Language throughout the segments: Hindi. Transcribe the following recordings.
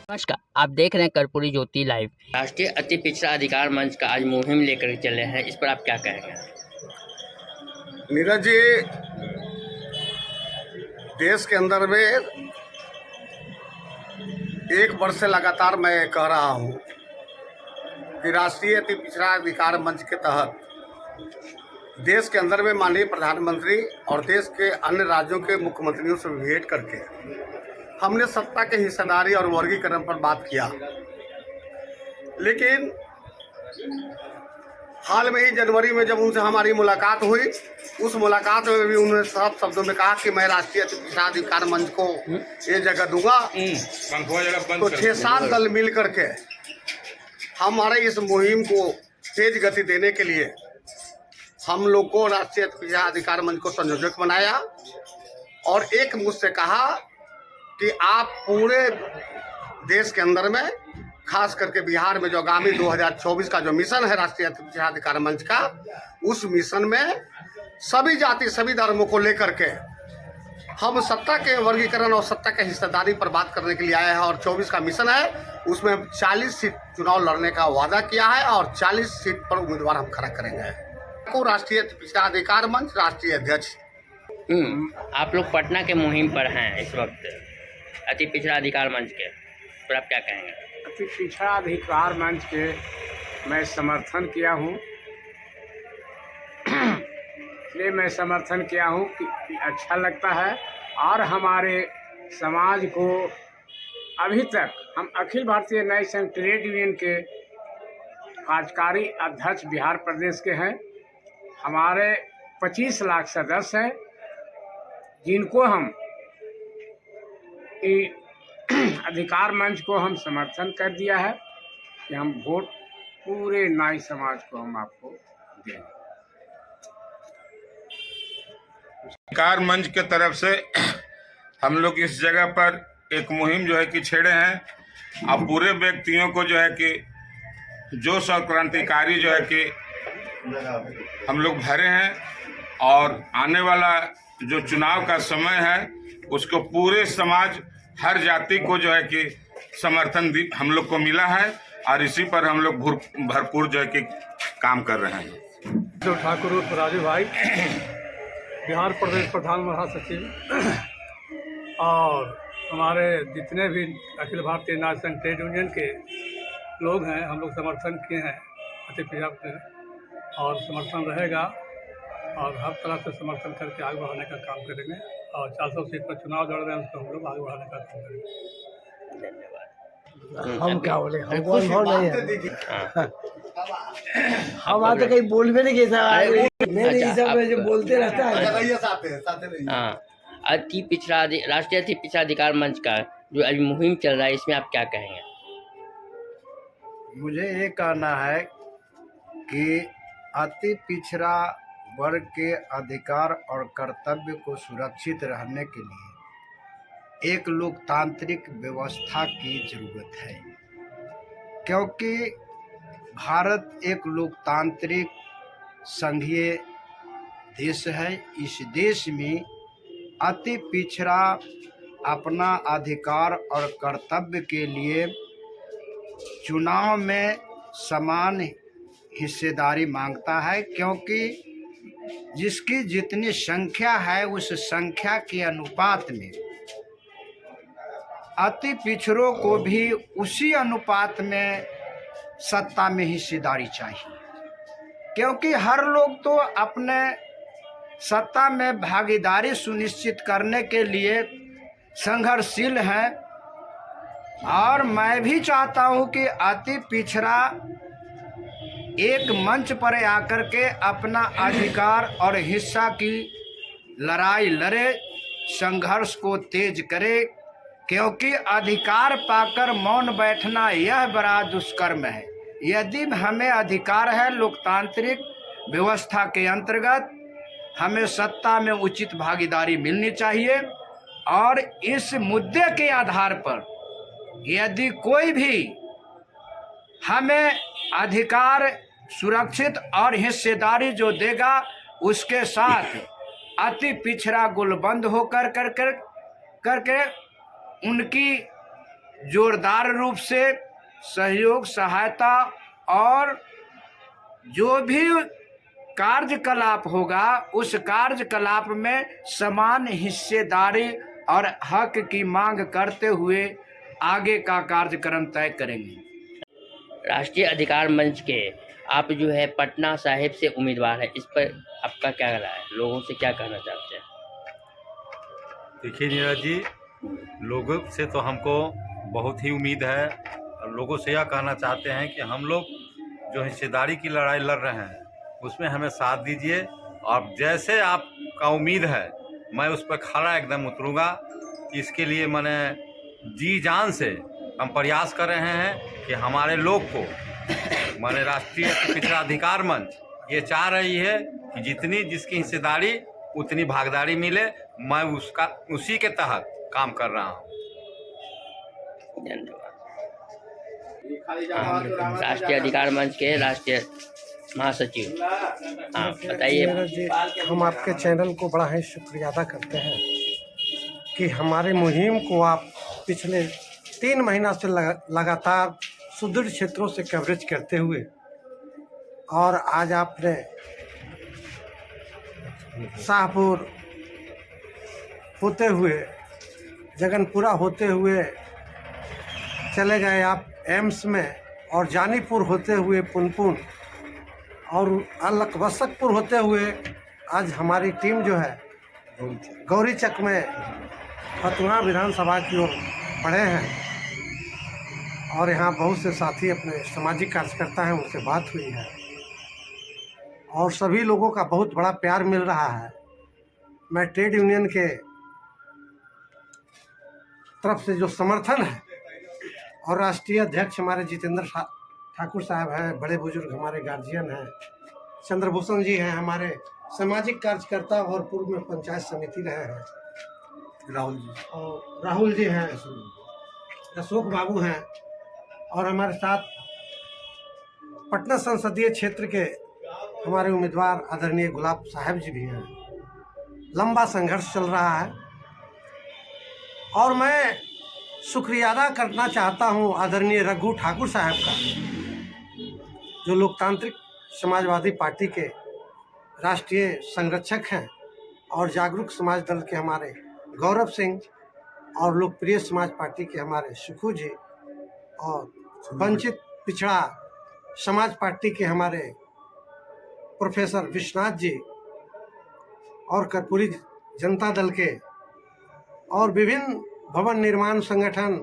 नमस्कार, आप देख रहे हैं कर्पूरी ज्योति लाइव। राष्ट्रीय अति पिछड़ा अधिकार मंच का आज मुहिम लेकर चले हैं, इस पर आप क्या कहेंगे? नीरज जी, देश के अंदर में एक वर्ष से लगातार मैं कह रहा हूँ कि राष्ट्रीय अति पिछड़ा अधिकार मंच के तहत देश के अंदर में माननीय प्रधानमंत्री और देश के अन्य राज्यों के मुख्यमंत्रियों से भेंट करके हमने सत्ता के हिस्सेदारी और वर्गीकरण पर बात किया। लेकिन हाल में ही जनवरी में जब उनसे हमारी मुलाकात हुई, उस मुलाकात में भी उन्होंने साफ शब्दों में कहा कि मैं राष्ट्रीय अति पिछड़ा अधिकार मंच को ये जगह दूंगा। तो 6-7 दल मिल करके हमारे इस मुहिम को तेज गति देने के लिए हम लोग को राष्ट्रीय अति पिछड़ा अधिकार मंच को संयोजक बनाया और एक मुझसे कहा कि आप पूरे देश के अंदर में, खास करके बिहार में जो आगामी 2024 का जो मिशन है राष्ट्रीय अति पिछड़ा अधिकार मंच का, उस मिशन में सभी जाति सभी धर्मों को लेकर के हम सत्ता के वर्गीकरण और सत्ता के हिस्सेदारी पर बात करने के लिए आए हैं। और 24 का मिशन है, उसमें 40 सीट चुनाव लड़ने का वादा किया है और 40 सीट पर उम्मीदवार हम खड़ा करेंगे। को राष्ट्रीय अति पिछड़ा अधिकार मंच राष्ट्रीय अध्यक्ष। आप लोग पटना के मुहिम पर हैं इस वक्त, अति पिछड़ा अधिकार मंच के पर आप क्या कहेंगे? अति पिछड़ा अधिकार मंच के मैं समर्थन किया हूँ, इसलिए मैं समर्थन किया हूँ कि अच्छा लगता है। और हमारे समाज को अभी तक हम अखिल भारतीय न्याय संघ ट्रेड यूनियन के कार्यकारी अध्यक्ष बिहार प्रदेश के हैं। हमारे 25 लाख सदस्य हैं, जिनको हम अधिकार मंच को हम समर्थन कर दिया है कि हम वोट पूरे नाई समाज को हम आपको देंगे। अधिकार मंच के तरफ से हम लोग इस जगह पर एक मुहिम जो है कि छेड़े हैं। अब पूरे व्यक्तियों को जो है कि जो सब क्रांतिकारी जो है कि हम लोग भरे हैं और आने वाला जो चुनाव का समय है उसको पूरे समाज हर जाति को जो है कि समर्थन हम लोग को मिला है और इसी पर हम लोग भरपूर जो है कि काम कर रहे हैं। जो ठाकुर राजू भाई बिहार प्रदेश प्रधान महासचिव और हमारे जितने भी अखिल भारतीय न्याय संघ ट्रेड यूनियन के लोग हैं, हम लोग समर्थन किए हैं अति पिछड़ा और समर्थन रहेगा और हर तरह से समर्थन करके आगे बढ़ाने का काम करेंगे। और 400 सीट पर चुनाव लड़ रहे हैं, उसको हम लोग आगे बढ़ाने का काम करेंगे। धन्यवाद। हम क्या बोले, हमको अनुभव नहीं है। हम आते कहीं बोल भी नहीं किए सर, मेरे हिसाब में जो बोलते रहता है। हाँ, अति पिछड़ा राष्ट्रीय अति पिछड़ा अधिकार मंच का जो अभी मुहिम चल रहा है, इसमें आप क्या कहेंगे? मुझे ये कहना है कि अति पिछड़ा वर्ग के अधिकार और कर्तव्य को सुरक्षित रहने के लिए एक लोकतांत्रिक व्यवस्था की जरूरत है, क्योंकि भारत एक लोकतांत्रिक संघीय देश है। इस देश में अति पिछड़ा अपना अधिकार और कर्तव्य के लिए चुनाव में समान हिस्सेदारी मांगता है, क्योंकि जिसकी जितनी संख्या है उस संख्या के अनुपात में अति पिछड़ों को भी उसी अनुपात में सत्ता में हिस्सेदारी चाहिए, क्योंकि हर लोग तो अपने सत्ता में भागीदारी सुनिश्चित करने के लिए संघर्षशील हैं। और मैं भी चाहता हूं कि अति पिछड़ा एक मंच पर आकर के अपना अधिकार और हिस्सा की लड़ाई लड़े, संघर्ष को तेज करे, क्योंकि अधिकार पाकर मौन बैठना यह बड़ा दुष्कर्म है। यदि हमें अधिकार है, लोकतांत्रिक व्यवस्था के अंतर्गत हमें सत्ता में उचित भागीदारी मिलनी चाहिए। और इस मुद्दे के आधार पर यदि कोई भी हमें अधिकार सुरक्षित और हिस्सेदारी जो देगा, उसके साथ अति पिछड़ा गुलबंद होकर करके उनकी जोरदार रूप से सहयोग सहायता और जो भी कार्यकलाप होगा उस कार्यकलाप में समान हिस्सेदारी और हक की मांग करते हुए आगे का कार्यक्रम तय करेंगे। राष्ट्रीय अधिकार मंच के आप जो है पटना साहिब से उम्मीदवार है, इस पर आपका क्या राय है? लोगों से क्या कहना चाहते हैं? देखिए नीरज जी, लोगों से तो हमको बहुत ही उम्मीद है और लोगों से यह कहना चाहते हैं कि हम लोग जो हिस्सेदारी की लड़ाई लड़ रहे हैं उसमें हमें साथ दीजिए और जैसे आपका उम्मीद है मैं उस पर खड़ा एकदम उतरूँगा। इसके लिए मैंने जी जान से हम प्रयास कर रहे हैं कि हमारे लोग को मैंने राष्ट्रीय पिछड़ा अधिकार मंच ये चाह रही है कि जितनी जिसकी हिस्सेदारी उतनी भागीदारी मिले। मैं उसी के तहत काम कर रहा हूँ। धन्यवाद। राष्ट्रीय अधिकार मंच के राष्ट्रीय महासचिव, हाँ बताइए। नीरज जी, हम आपके चैनल को बड़ा ही शुक्रिया अदा करते हैं कि हमारे मुहिम को आप पिछले 3 महीना से लगातार सुदृढ़ क्षेत्रों से कवरेज करते हुए और आज आपने शाहपुर होते हुए जगनपुरा होते हुए चले गए आप एम्स में और जानीपुर होते हुए पुनपुन और अलकवसकपुर होते हुए आज हमारी टीम जो है गौरीचक में फतुहा विधानसभा की ओर बढ़े हैं और यहाँ बहुत से साथी अपने सामाजिक कार्यकर्ता हैं, उनसे बात हुई है और सभी लोगों का बहुत बड़ा प्यार मिल रहा है। मैं ट्रेड यूनियन के तरफ से जो समर्थन है और राष्ट्रीय अध्यक्ष हमारे जितेंद्र ठाकुर साहब हैं, बड़े बुजुर्ग हमारे गार्जियन हैं, चंद्रभूषण जी हैं, हमारे सामाजिक कार्यकर्ता और पूर्व में पंचायत समिति रहे हैं राहुल जी हैं, अशोक बाबू हैं और हमारे साथ पटना संसदीय क्षेत्र के हमारे उम्मीदवार आदरणीय गुलाब साहब जी भी हैं। लंबा संघर्ष चल रहा है और मैं शुक्रिया अदा करना चाहता हूं आदरणीय रघु ठाकुर साहब का, जो लोकतांत्रिक समाजवादी पार्टी के राष्ट्रीय संरक्षक हैं और जागरूक समाज दल के हमारे गौरव सिंह और लोकप्रिय समाज पार्टी के हमारे सुखू जी और वंचित पिछड़ा समाज पार्टी के हमारे प्रोफेसर विश्वनाथ जी और कर्पूरी जनता दल के और विभिन्न भवन निर्माण संगठन,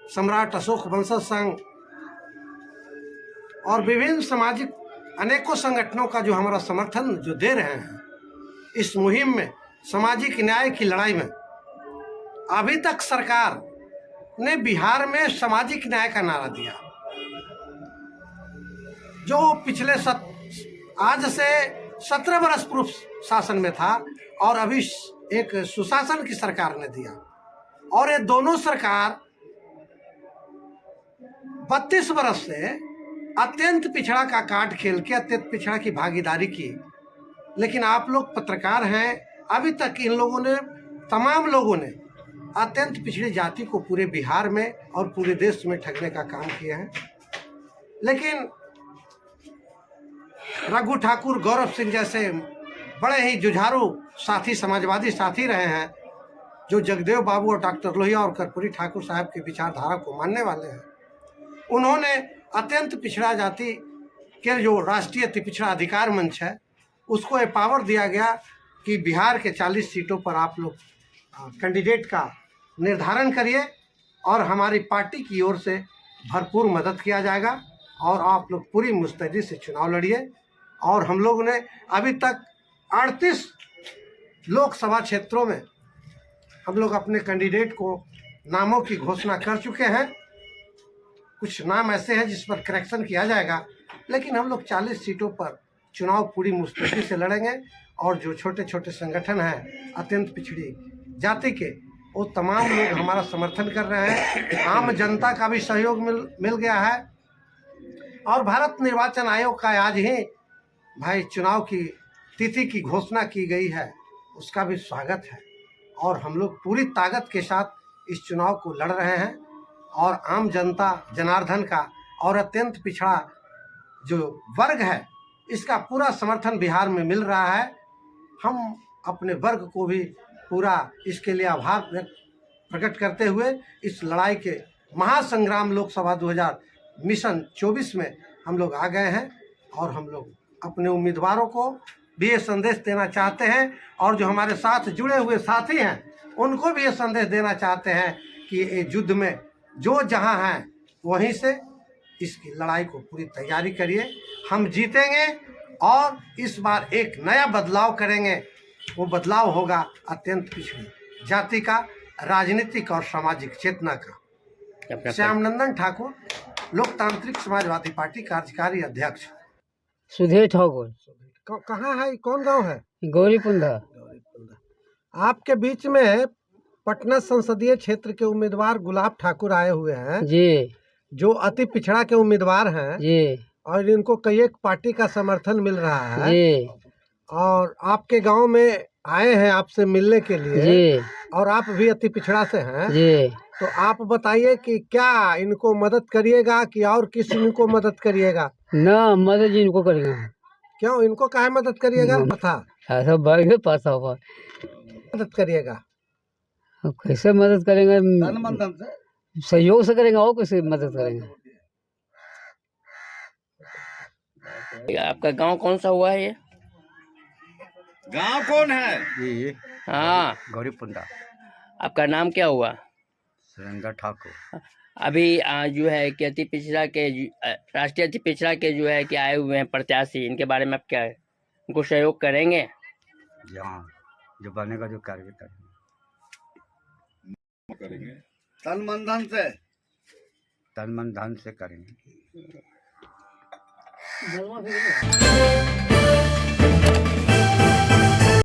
सम्राट अशोक वंशज संघ और विभिन्न सामाजिक अनेकों संगठनों का जो हमारा समर्थन जो दे रहे हैं इस मुहिम में, सामाजिक न्याय की लड़ाई में। अभी तक सरकार ने बिहार में सामाजिक न्याय का नारा दिया, जो पिछले आज से 17 बरस पूर्व शासन में था और अभी एक सुशासन की सरकार ने दिया और ये दोनों सरकार 32 बरस से अत्यंत पिछड़ा का कार्ड खेल के अत्यंत पिछड़ा की भागीदारी की। लेकिन आप लोग पत्रकार हैं, अभी तक इन लोगों ने, तमाम लोगों ने अत्यंत पिछड़ी जाति को पूरे बिहार में और पूरे देश में ठगने का काम किया है। लेकिन रघु ठाकुर, गौरव सिंह जैसे बड़े ही जुझारू साथी, समाजवादी साथी रहे हैं, जो जगदेव बाबू और डॉक्टर लोहिया और कर्पूरी ठाकुर साहब की विचारधारा को मानने वाले हैं। उन्होंने अत्यंत पिछड़ा जाति के जो राष्ट्रीय पिछड़ा अधिकार मंच है उसको ये पावर दिया गया कि बिहार के 40 सीटों पर आप लोग कैंडिडेट का निर्धारण करिए और हमारी पार्टी की ओर से भरपूर मदद किया जाएगा और आप लोग पूरी मुस्तैदी से चुनाव लड़िए। और हम लोग ने अभी तक 38 लोकसभा क्षेत्रों में हम लोग अपने कैंडिडेट को नामों की घोषणा कर चुके हैं। कुछ नाम ऐसे हैं जिस पर करेक्शन किया जाएगा, लेकिन हम लोग 40 सीटों पर चुनाव पूरी मुस्तैदी से लड़ेंगे और जो छोटे छोटे संगठन हैं अत्यंत पिछड़ी जाति के, वो तमाम लोग हमारा समर्थन कर रहे हैं। आम जनता का भी सहयोग मिल गया है और भारत निर्वाचन आयोग का आज ही भाई चुनाव की तिथि की घोषणा की गई है, उसका भी स्वागत है और हम लोग पूरी ताकत के साथ इस चुनाव को लड़ रहे हैं और आम जनता जनार्दन का और अत्यंत पिछड़ा जो वर्ग है इसका पूरा समर्थन बिहार में मिल रहा है। हम अपने वर्ग को भी पूरा इसके लिए आभार प्रकट करते हुए इस लड़ाई के महासंग्राम लोकसभा 2000 मिशन 24 में हम लोग आ गए हैं और हम लोग अपने उम्मीदवारों को भी ये संदेश देना चाहते हैं और जो हमारे साथ जुड़े हुए साथी हैं उनको भी ये संदेश देना चाहते हैं कि ये युद्ध में जो जहां हैं वहीं से इसकी लड़ाई को पूरी तैयारी करिए। हम जीतेंगे और इस बार एक नया बदलाव करेंगे। वो बदलाव होगा अत्यंत पिछड़ी जाति का, राजनीतिक और सामाजिक चेतना का। श्यामनंदन ठाकुर, लोकतांत्रिक समाजवादी पार्टी कार्यकारी अध्यक्ष। सुधीर ठाकुर। कहाँ है, कौन गांव है? गौरीपुंदा। आपके बीच में पटना संसदीय क्षेत्र के उम्मीदवार गुलाब ठाकुर आए हुए हैं जी, जो अति पिछड़ा के उम्मीदवार हैं जी, और इनको कई एक पार्टी का समर्थन मिल रहा है जी, और आपके गांव में आए हैं आपसे मिलने के लिए जी, और आप भी अति पिछड़ा से हैं जी। तो आप बताइए कि क्या इनको मदद करिएगा कि और किसी इनको मदद करिएगा? ना मदद इनको करेंगे। क्यों, इनको काहे मदद करिएगा? था ऐसा बढ़ पाता होगा, मदद करिएगा अब कैसे मदद करेंगे? तन मन धन से सहयोग से करेंगे और कैसे मदद करेंगे? आपका गांव कौन सा हुआ है ये? गांव कौन है? ये हाँ, गौरीपुंदा। आपका नाम क्या हुआ? सुरेंद्र ठाकुर। अभी जो है कि अति पिछड़ा के राष्ट्रीय अति पिछड़ा के जो है कि आए हुए हैं प्रत्याशी, इनके बारे में आप क्या उनको सहयोग करेंगे? यहाँ जो बनेगा जो कार्य करेंगे तन मन धन से तन मन धन से करेंगे।